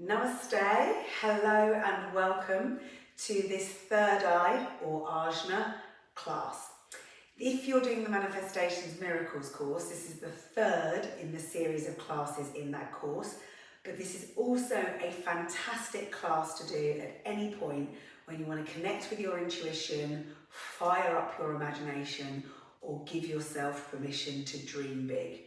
Namaste, hello and welcome to this third eye or ajna class. If you're doing the Manifestations Miracles course, this is the third in the series of classes in that course, but this is also a fantastic class to do at any point when you want to connect with your intuition, fire up your imagination, or give yourself permission to dream big.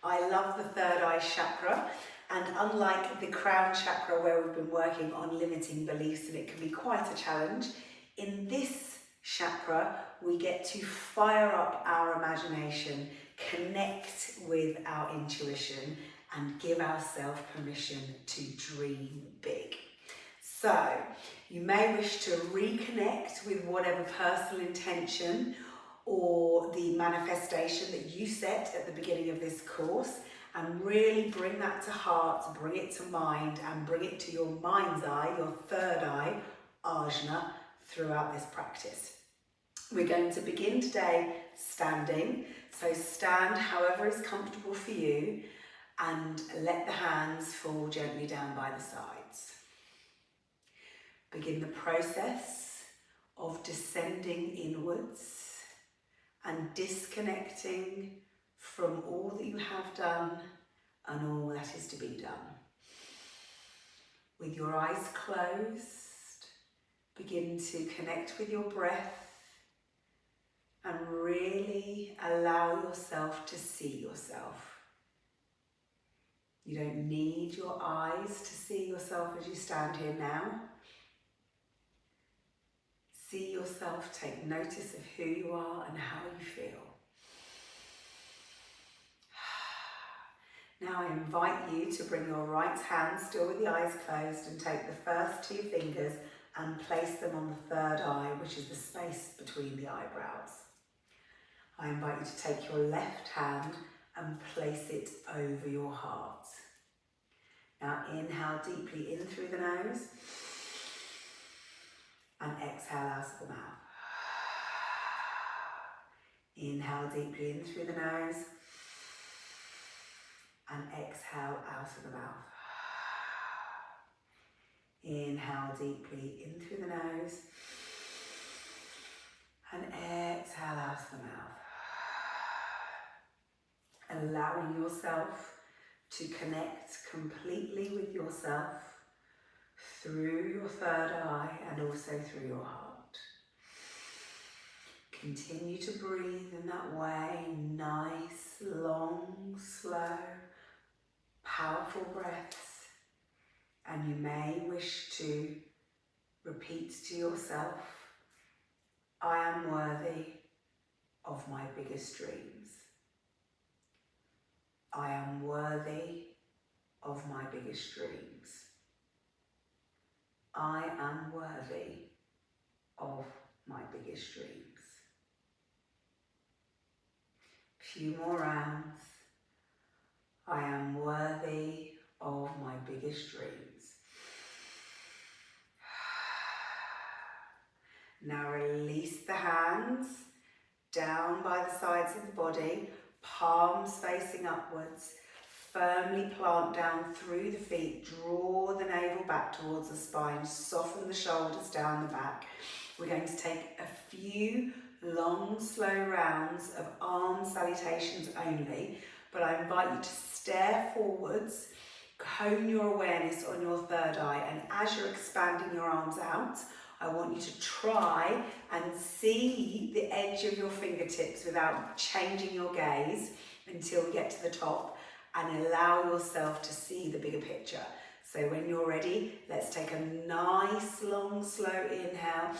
I love the third eye chakra, and unlike the crown chakra where we've been working on limiting beliefs and it can be quite a challenge, in this chakra we get to fire up our imagination, connect with our intuition and give ourselves permission to dream big. So you may wish to reconnect with whatever personal intention or the manifestation that you set at the beginning of this course, and really bring that to heart, bring it to mind, and bring it to your mind's eye, your third eye, ajna, throughout this practice. We're going to begin today standing, so stand however is comfortable for you and let the hands fall gently down by the sides. Begin the process of descending inwards and disconnecting from all that you have done and all that is to be done. With your eyes closed, begin to connect with your breath and really allow yourself to see yourself. You don't need your eyes to see yourself as you stand here now. See yourself, take notice of who you are and how you feel. Now I invite you to bring your right hand, still with the eyes closed, and take the first two fingers and place them on the third eye, which is the space between the eyebrows. I invite you to take your left hand and place it over your heart. Now inhale deeply in through the nose and exhale out of the mouth. Inhale deeply in through the nose and exhale out of the mouth. Inhale deeply in through the nose and exhale out of the mouth. Allowing yourself to connect completely with yourself through your third eye and also through your heart. Continue to breathe in that way, nice, long, slow, powerful breaths, and you may wish to repeat to yourself, I am worthy of my biggest dreams. I am worthy of my biggest dreams. I am worthy of my biggest dreams. Few more rounds. I am worthy of my biggest dreams. Now release the hands down by the sides of the body, palms facing upwards. Firmly plant down through the feet, draw the navel back towards the spine, soften the shoulders down the back. We're going to take a few long, slow rounds of arm salutations only, but I invite you to stare forwards, hone your awareness on your third eye, and as you're expanding your arms out, I want you to try and see the edge of your fingertips without changing your gaze until we get to the top, and allow yourself to see the bigger picture. So when you're ready, let's take a nice, long, slow inhale,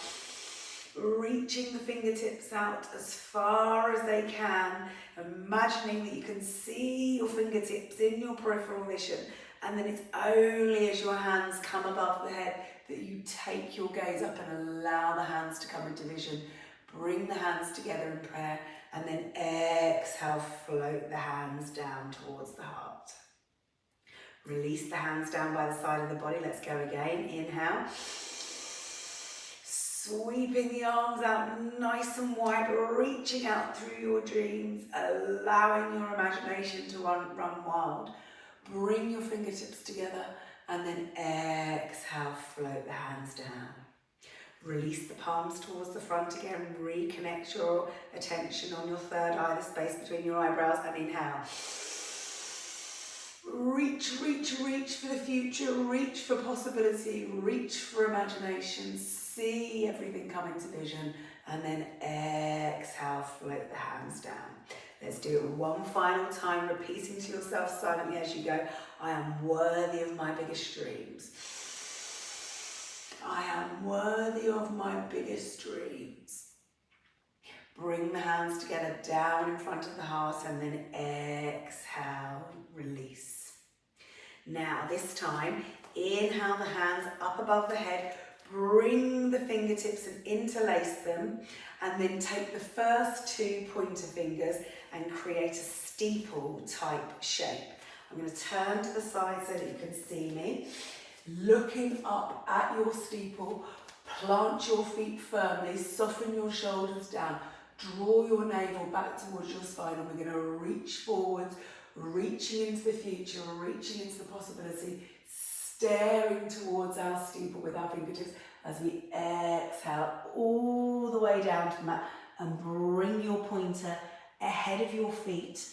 reaching the fingertips out as far as they can, imagining that you can see your fingertips in your peripheral vision, and then it's only as your hands come above the head that you take your gaze up and allow the hands to come into vision. Bring the hands together in prayer, and then exhale, float the hands down towards the heart. Release the hands down by the side of the body. Let's go again. Inhale. Sweeping the arms out nice and wide, reaching out through your dreams, allowing your imagination to run wild. Bring your fingertips together and then exhale, float the hands down. Release the palms towards the front again, reconnect your attention on your third eye, the space between your eyebrows, and inhale. Reach, reach, reach for the future, reach for possibility, reach for imagination, see everything come into vision, and then exhale, float the hands down. Let's do it one final time, repeating to yourself silently as you go, I am worthy of my biggest dreams. I am worthy of my biggest dreams. Bring the hands together down in front of the heart and then exhale, release. Now this time, inhale the hands up above the head, bring the fingertips and interlace them, and then take the first two pointer fingers and create a steeple type shape. I'm going to turn to the side so that you can see me. Looking up at your steeple, plant your feet firmly, soften your shoulders down, draw your navel back towards your spine, and we're going to reach forwards, reaching into the future, reaching into the possibility, staring towards our steeple with our fingertips as we exhale all the way down to the mat, and bring your pointer ahead of your feet,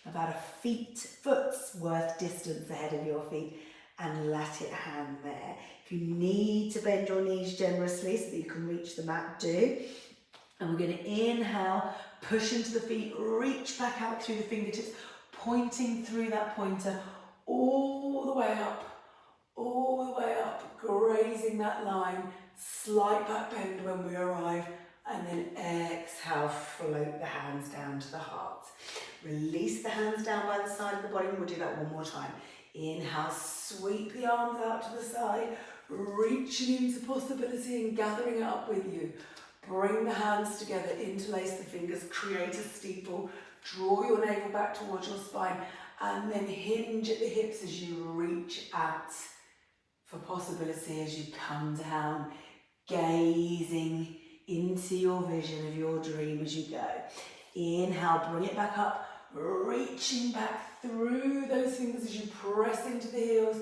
about a foot's worth distance ahead of your feet, and let it hang there. If you need to bend your knees generously so that you can reach the mat, do. And we're going to inhale, push into the feet, reach back out through the fingertips, pointing through that pointer all the way up, grazing that line, slight back bend when we arrive, and then exhale, float the hands down to the heart. Release the hands down by the side of the body, and we'll do that one more time. Inhale, sweep the arms out to the side, reaching into possibility and gathering it up with you. Bring the hands together, interlace the fingers, create a steeple, draw your navel back towards your spine, and then hinge at the hips as you reach out for possibility as you come down, gazing into your vision of your dream as you go. Inhale, bring it back up, reaching back through those fingers as you press into the heels.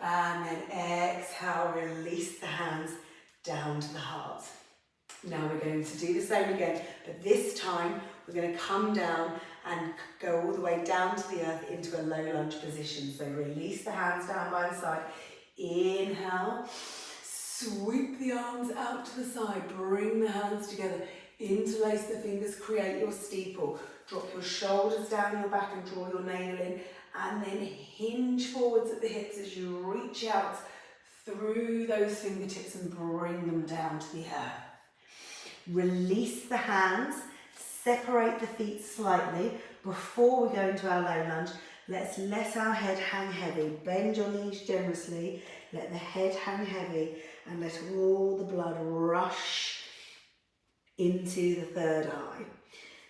And then exhale, release the hands down to the heart. Now we're going to do the same again, but this time we're going to come down and go all the way down to the earth into a low lunge position. So release the hands down by the side. Inhale, sweep the arms out to the side, bring the hands together, interlace the fingers, create your steeple. Drop your shoulders down your back and draw your navel in, and then hinge forwards at the hips as you reach out through those fingertips and bring them down to the earth. Release the hands, separate the feet slightly. Before we go into our low lunge, let's let our head hang heavy. Bend your knees generously, let the head hang heavy, and let all the blood rush into the third eye.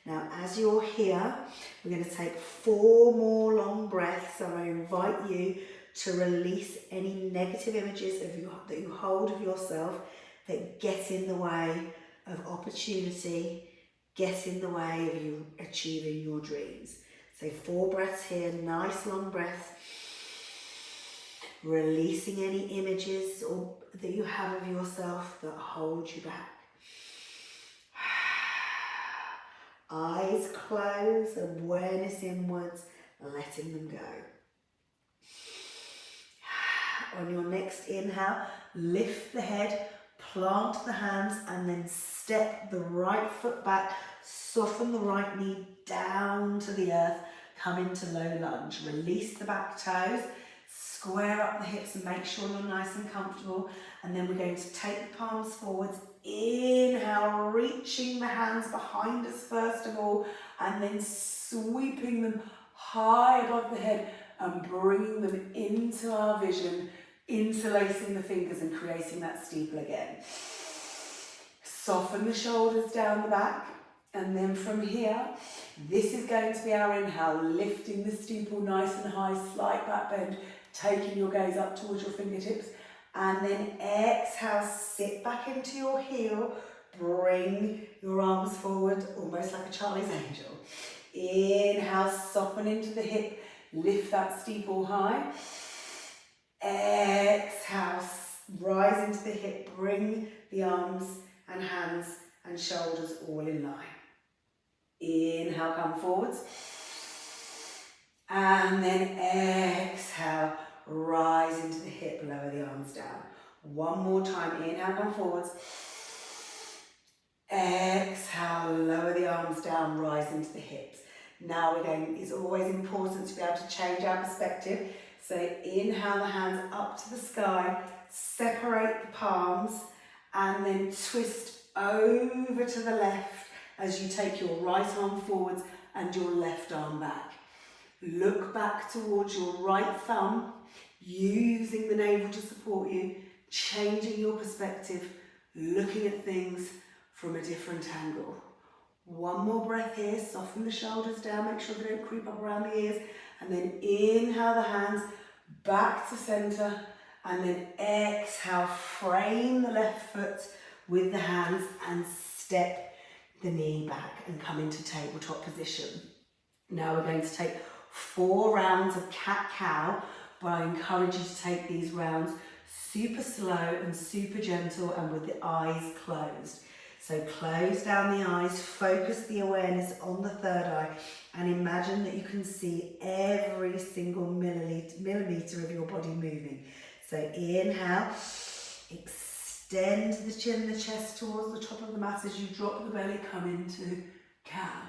Now, as you're here, we're going to take 4 more long breaths, and I invite you to release any negative images that you hold of yourself that get in the way of opportunity, get in the way of you achieving your dreams. So 4 breaths here, nice long breaths, releasing any images that you have of yourself that hold you back. Eyes closed, awareness inwards, letting them go. On your next inhale, lift the head, plant the hands, and then step the right foot back, soften the right knee down to the earth, come into low lunge. Release the back toes, square up the hips and make sure you're nice and comfortable. And then we're going to take the palms forwards. Inhale, reaching the hands behind us first of all, and then sweeping them high above the head and bringing them into our vision, interlacing the fingers and creating that steeple again. Soften the shoulders down the back, and then from here, this is going to be our inhale, lifting the steeple nice and high, slight back bend, taking your gaze up towards your fingertips. And then exhale, sit back into your heel, bring your arms forward, almost like a Charlie's Angel. Inhale, soften into the hip, lift that steeple high. Exhale, rise into the hip, bring the arms and hands and shoulders all in line. Inhale, come forwards. And then exhale, rise into the hip, lower the arms down. One more time, inhale, come forwards. Exhale, lower the arms down, rise into the hips. Now again, it's always important to be able to change our perspective. So inhale the hands up to the sky, separate the palms, and then twist over to the left as you take your right arm forwards and your left arm back. Look back towards your right thumb, using the navel to support you, changing your perspective, looking at things from a different angle. One more breath here, soften the shoulders down, make sure they don't creep up around the ears, and then inhale the hands back to centre, and then exhale, frame the left foot with the hands and step the knee back and come into tabletop position. Now we're going to take 4 rounds of cat-cow, but I encourage you to take these rounds super slow and super gentle and with the eyes closed. So close down the eyes, focus the awareness on the third eye, and imagine that you can see every single millimetre of your body moving. So inhale, extend the chin, the chest towards the top of the mat as you drop the belly, come into cow.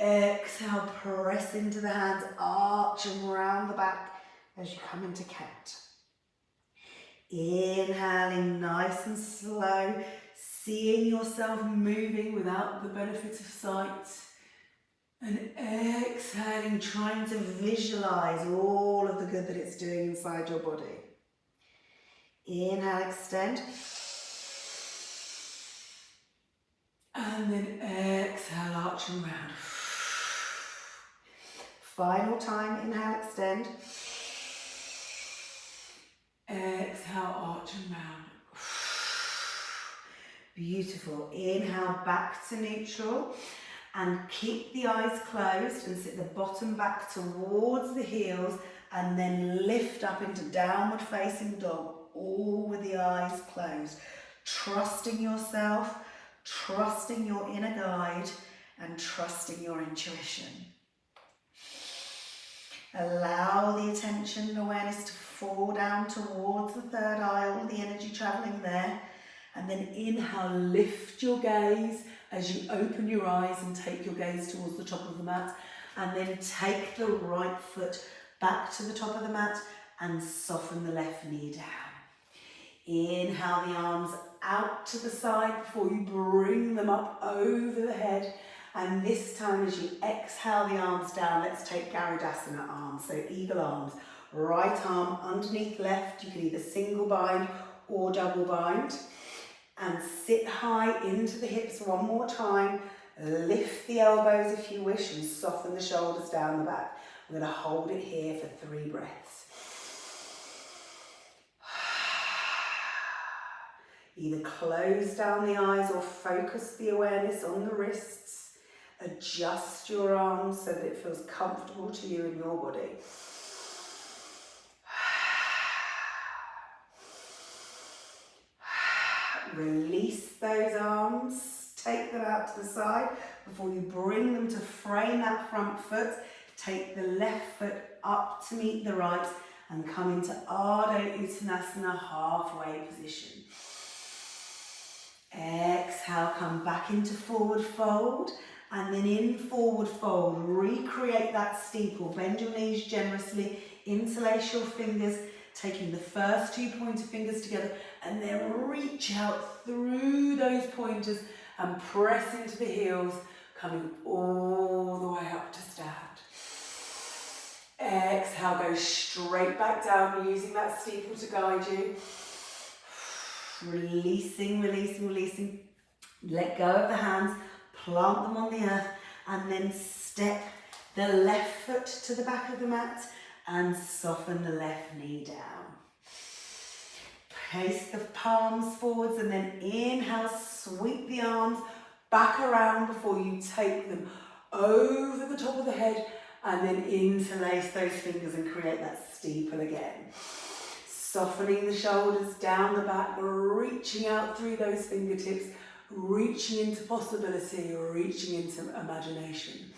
Exhale, press into the hands, arching round the back as you come into cat. Inhaling nice and slow, seeing yourself moving without the benefit of sight. And exhaling, trying to visualise all of the good that it's doing inside your body. Inhale, extend. And then exhale, arching round. Final time, inhale, extend. Exhale, arching round. Beautiful. Inhale, back to neutral. And keep the eyes closed and sit the bottom back towards the heels, and then lift up into downward facing dog, all with the eyes closed. Trusting yourself, trusting your inner guide, and trusting your intuition. Allow the attention and awareness to fall down towards the third eye, all the energy travelling there. And then inhale, lift your gaze as you open your eyes and take your gaze towards the top of the mat. And then take the right foot back to the top of the mat and soften the left knee down. Inhale the arms out to the side before you bring them up over the head. And this time as you exhale the arms down, let's take Garudasana arms, so eagle arms. Right arm underneath left, you can either single bind or double bind. And sit high into the hips one more time. Lift the elbows if you wish and soften the shoulders down the back. We're going to hold it here for 3 breaths. Either close down the eyes or focus the awareness on the wrists. Adjust your arms so that it feels comfortable to you in your body. Release those arms, take them out to the side before you bring them to frame that front foot. Take the left foot up to meet the right and come into Ardha Uttanasana, halfway position. Exhale, come back into forward fold, and then in forward fold, recreate that steeple. Bend your knees generously, interlace your fingers, taking the first 2 pointer fingers together, and then reach out through those pointers and press into the heels, coming all the way up to stand. Exhale, go straight back down, using that steeple to guide you. Releasing, releasing, releasing. Let go of the hands, plant them on the earth, and then step the left foot to the back of the mat and soften the left knee down. Place the palms forwards and then inhale, sweep the arms back around before you take them over the top of the head And then interlace those fingers and create that steeple again. Softening the shoulders down the back, reaching out through those fingertips, reaching into possibility, reaching into imagination.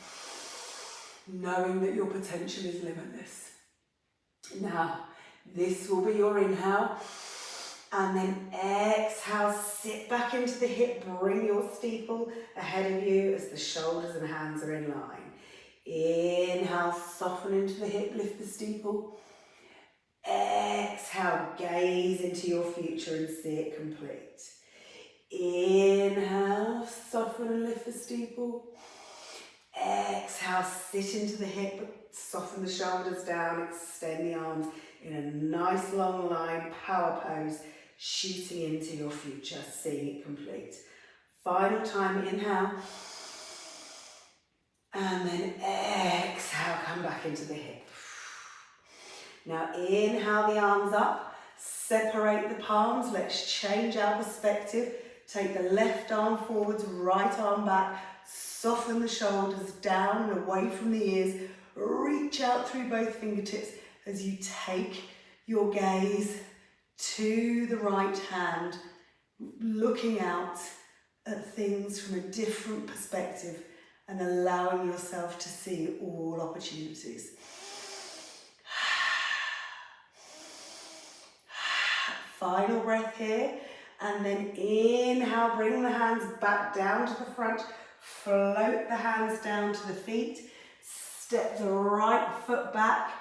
Knowing that your potential is limitless. Now, this will be your inhale. And then exhale, sit back into the hip, bring your steeple ahead of you as the shoulders and hands are in line. Inhale, soften into the hip, lift the steeple. Exhale, gaze into your future and see it complete. Inhale, soften and lift the steeple. Exhale, sit into the hip, soften the shoulders down, extend the arms in a nice long line, power pose, shooting into your future, seeing it complete. Final time, inhale. And then exhale, come back into the hip. Now inhale the arms up, separate the palms, let's change our perspective. Take the left arm forwards, right arm back, soften the shoulders down and away from the ears, reach out through both fingertips as you take your gaze to the right hand, looking out at things from a different perspective and allowing yourself to see all opportunities. Final breath here, and then inhale, bring the hands back down to the front, float the hands down to the feet, step the right foot back,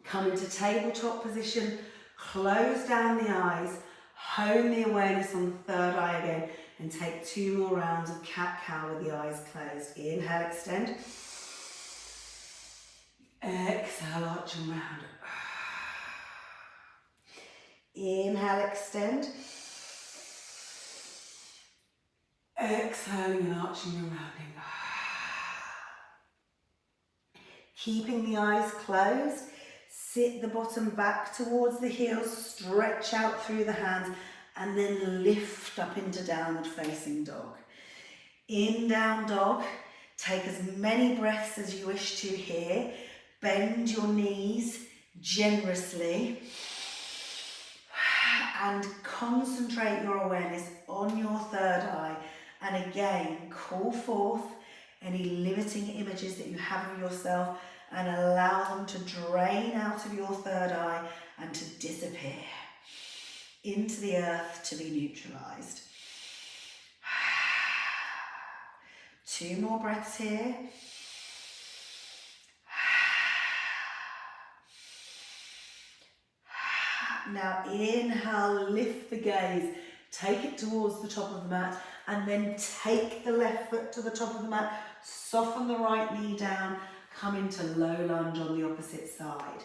come into tabletop position, close down the eyes, hone the awareness on the third eye again, and take 2 more rounds of cat-cow with the eyes closed. Inhale, extend. Exhale, arch and round. Inhale, extend. Exhaling and arching and rounding. Keeping the eyes closed, sit the bottom back towards the heels, stretch out through the hands, and then lift up into downward facing dog. In down dog, take as many breaths as you wish to here. Bend your knees generously and concentrate your awareness on your third eye. And again, call forth any limiting images that you have of yourself and allow them to drain out of your third eye and to disappear into the earth to be neutralized. 2 more breaths here. Now inhale, lift the gaze, take it towards the top of the mat, and then take the left foot to the top of the mat, soften the right knee down, come into low lunge on the opposite side.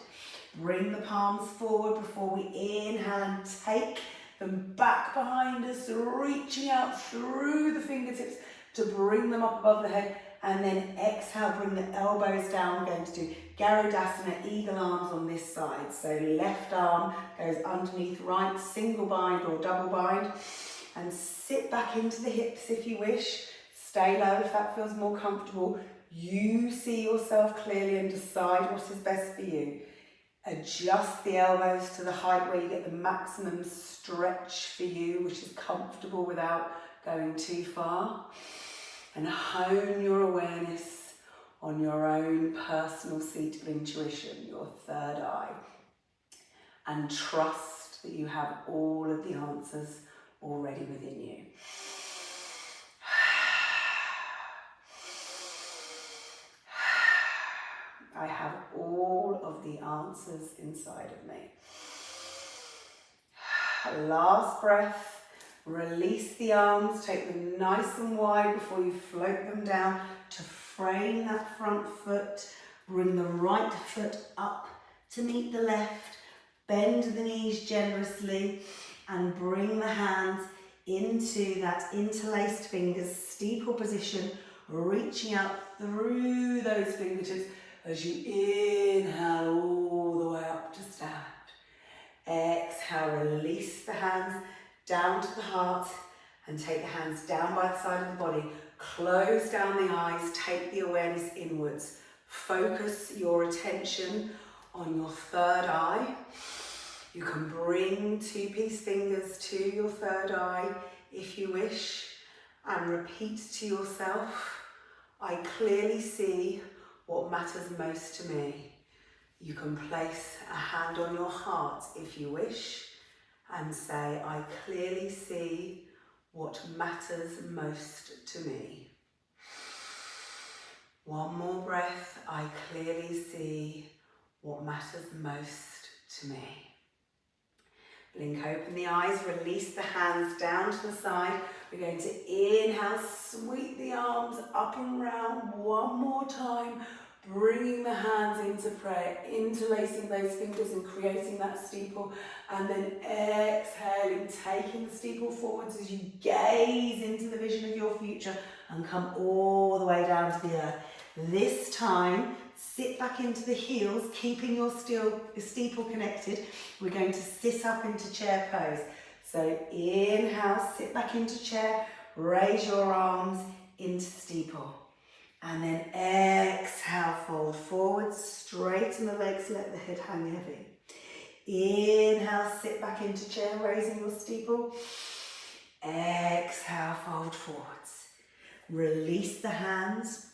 Bring the palms forward before we inhale and take them back behind us, reaching out through the fingertips to bring them up above the head, and then exhale, bring the elbows down. We're going to do Garudasana, eagle arms on this side. So left arm goes underneath right, single bind or double bind, and sit back into the hips if you wish. Stay low if that feels more comfortable. You see yourself clearly and decide what is best for you. Adjust the elbows to the height where you get the maximum stretch for you, which is comfortable without going too far. And hone your awareness on your own personal seat of intuition, your third eye. And trust that you have all of the answers already within you. I have all of the answers inside of me. Last breath. Release the arms, take them nice and wide before you float them down to frame that front foot. Bring the right foot up to meet the left. Bend the knees generously and bring the hands into that interlaced fingers, steeple position, reaching out through those fingertips as you inhale all the way up to stand. Exhale, release the hands down to the heart and take the hands down by the side of the body. Close down the eyes, take the awareness inwards. Focus your attention on your third eye. You can bring 2-piece fingers to your third eye if you wish, and repeat to yourself, I clearly see what matters most to me. You can place a hand on your heart if you wish and say, I clearly see what matters most to me. One more breath, I clearly see what matters most to me. Blink open the eyes, release the hands down to the side. We're going to inhale, sweep the arms up and round one more time, bringing the hands into prayer, interlacing those fingers and creating that steeple, and then exhaling, taking the steeple forwards as you gaze into the vision of your future and come all the way down to the earth. This time, sit back into the heels, keeping your steeple connected. We're going to sit up into chair pose. So inhale, sit back into chair, raise your arms into steeple. And then exhale, fold forward, straighten the legs, let the head hang heavy. Inhale, sit back into chair, raising your steeple. Exhale, fold forwards. Release the hands,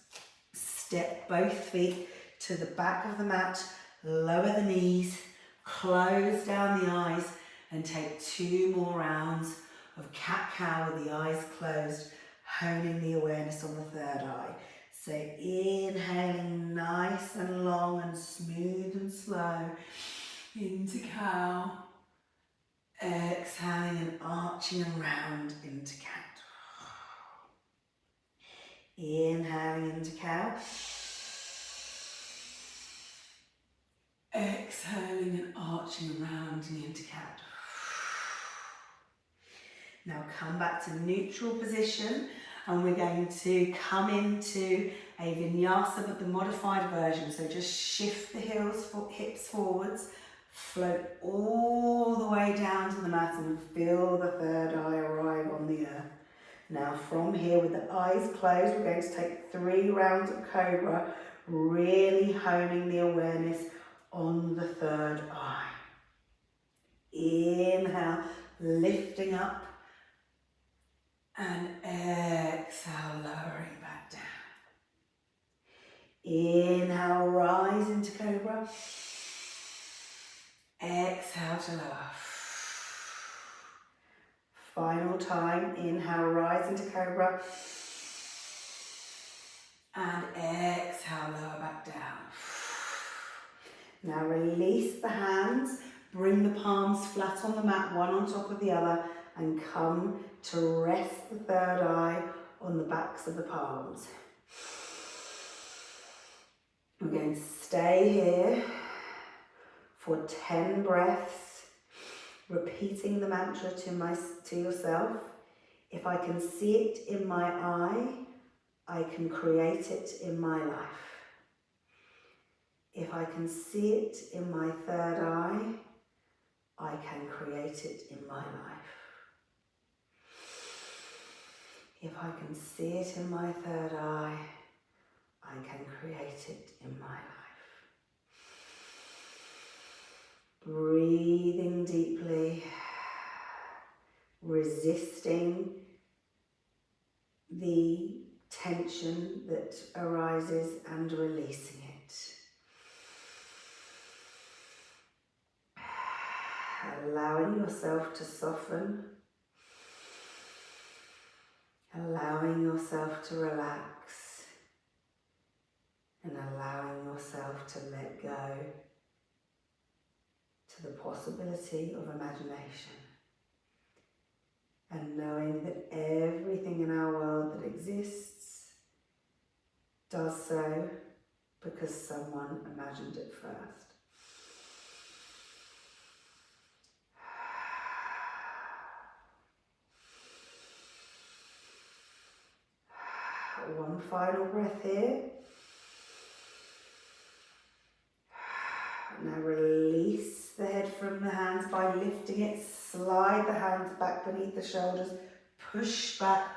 step both feet to the back of the mat, lower the knees, close down the eyes, and take 2 more rounds of cat-cow with the eyes closed, honing the awareness on the third eye. So inhaling nice and long and smooth and slow into cow. Exhaling and arching around into cat. Inhaling into cow. Exhaling and arching around and into cat. Now come back to neutral position, and we're going to come into a vinyasa but the modified version. So just shift the hips forwards, float all the way down to the mat and feel the third eye arrive on the earth. Now from here, with the eyes closed, we're going to take 3 rounds of cobra, really honing the awareness on the third eye. Inhale, lifting up, and exhale, lowering back down. Inhale, rise into cobra. Exhale to lower. Final time, inhale, rise into cobra. And exhale, lower back down. Now release the hands, bring the palms flat on the mat, one on top of the other, and come to rest the third eye on the backs of the palms. We're going to stay here for 10 breaths, repeating the mantra to yourself. If I can see it in my eye, I can create it in my life. If I can see it in my third eye, I can create it in my life. If I can see it in my third eye, I can create it in my life. Breathing deeply, resisting the tension that arises and releasing it. Allowing yourself to soften, allowing yourself to relax, and allowing yourself to let go to the possibility of imagination. And knowing that everything in our world that exists does so because someone imagined it first. One final breath here. Now release the head from the hands by lifting it. Slide the hands back beneath the shoulders. Push back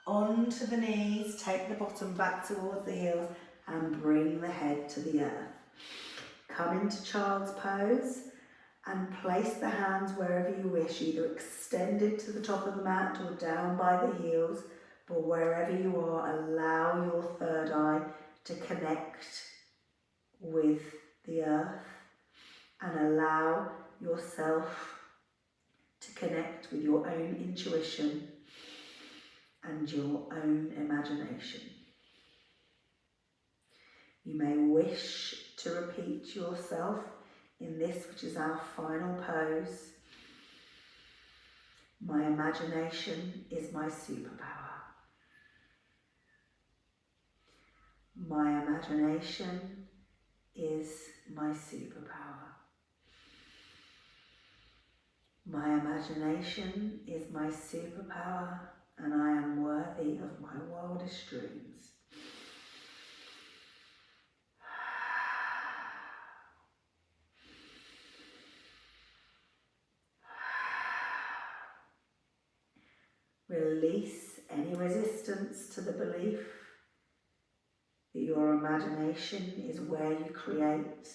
onto the knees. Take the bottom back towards the heels and bring the head to the earth. Come into child's pose and place the hands wherever you wish, either extended to the top of the mat or down by the heels, but wherever you are, allow your third eye to connect with the earth and allow yourself to connect with your own intuition and your own imagination. You may wish to repeat yourself in this, which is our final pose. My imagination is my superpower. My imagination is my superpower. My imagination is my superpower, and I am worthy of my wildest dreams. Release any resistance to the belief that your imagination is where you create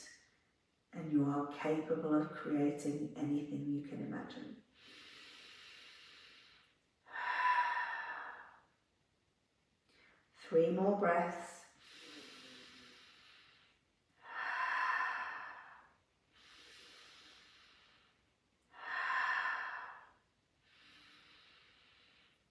and you are capable of creating anything you can imagine. Three more breaths.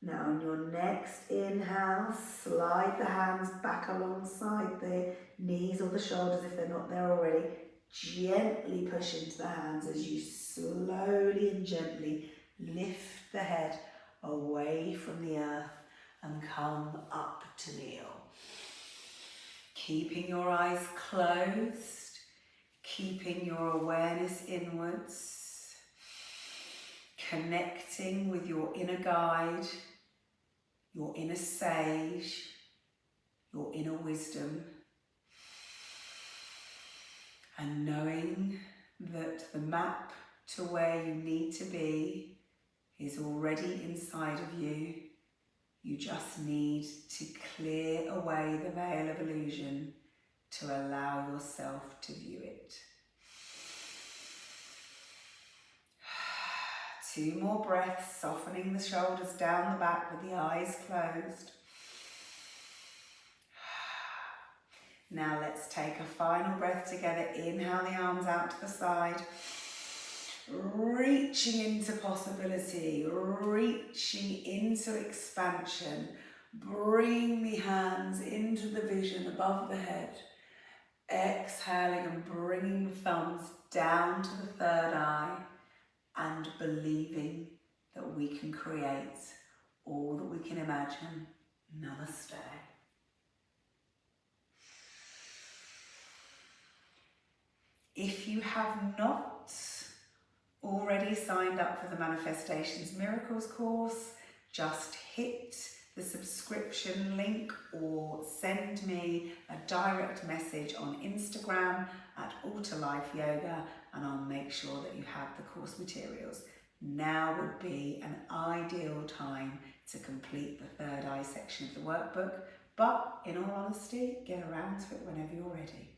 Now on your next inhale, slide the hands back alongside the knees or the shoulders if they're not there already. Gently push into the hands as you slowly and gently lift the head away from the earth and come up to kneel. Keeping your eyes closed, keeping your awareness inwards, connecting with your inner guide, your inner sage, your inner wisdom, and knowing that the map to where you need to be is already inside of you. You just need to clear away the veil of illusion to allow yourself to view it. 2 more breaths, softening the shoulders down the back with the eyes closed. Now let's take a final breath together. Inhale the arms out to the side. Reaching into possibility, reaching into expansion. Bring the hands into the vision above the head. Exhaling and bringing the thumbs down to the third eye. And believing that we can create all that we can imagine. Namaste. If you have not already signed up for the Manifestations Miracles course, just hit the subscription link or send me a direct message on Instagram at Alter Life Yoga and I'll make sure that you have the course materials. Now would be an ideal time to complete the third eye section of the workbook, but in all honesty, get around to it whenever you're ready.